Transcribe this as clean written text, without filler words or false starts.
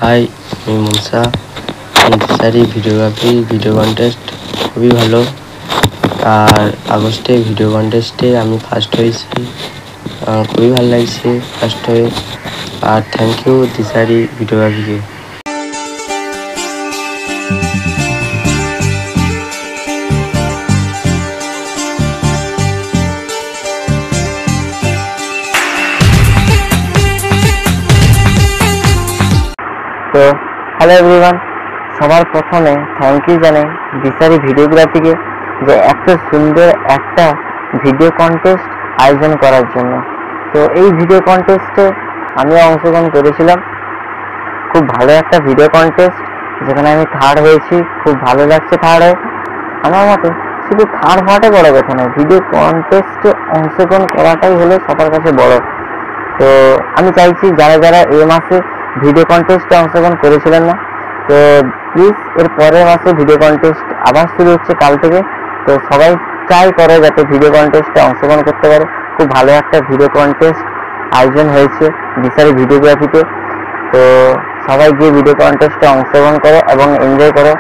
High, আমি মুনসা। দিশারি videography video contest খুবই ভালো। আর আগস্টে ভিডিও কন্টেস্টে আমি ফার্স্ট হয়েছি, খুবই ভালো লাগছে ফার্স্ট হয়ে। আর থ্যাংক ইউ দিশারি ভিডিওগ্রাফিকে। তো হ্যালো এভরিওয়ান, সবার প্রথমে থ্যাংক ইউ জানাই দিশারি ভিডিওগ্রাফিকে যে এত সুন্দর একটা ভিডিও কন্টেস্ট আয়োজন করার জন্য। তো এই ভিডিও কন্টেস্টে আমি অংশগ্রহণ করেছিলাম। খুব ভালো একটা ভিডিও কন্টেস্ট, যেখানে আমি থার্ড হয়েছি। খুব ভালো লাগছে থার্ড হয়ে। আমার মতে শুধু থার্ড হওয়াটাই বড় কথা নয়, ভিডিও কন্টেস্টে অংশগ্রহণ করাটাই হলো সবার কাছে বড়। তো আমি চাইছি যারা যারা এই মাসে ভিডিও কন্টেস্টে অংশগ্রহণ করেছিলেন না, তো প্লিজ এর পরের মাসে ভিডিও কন্টেস্ট আবার শুরু হচ্ছে কাল থেকে। তো সবাই ট্রাই করে যাতে ভিডিও কন্টেস্টে অংশগ্রহণ করতে পারে। খুব ভালো একটা ভিডিও কন্টেস্ট আয়োজন হয়েছে দিশারি ভিডিওগ্রাফিতে। তো সবাই গিয়ে ভিডিও কন্টেস্টে অংশগ্রহণ করো এবং এনজয় করো।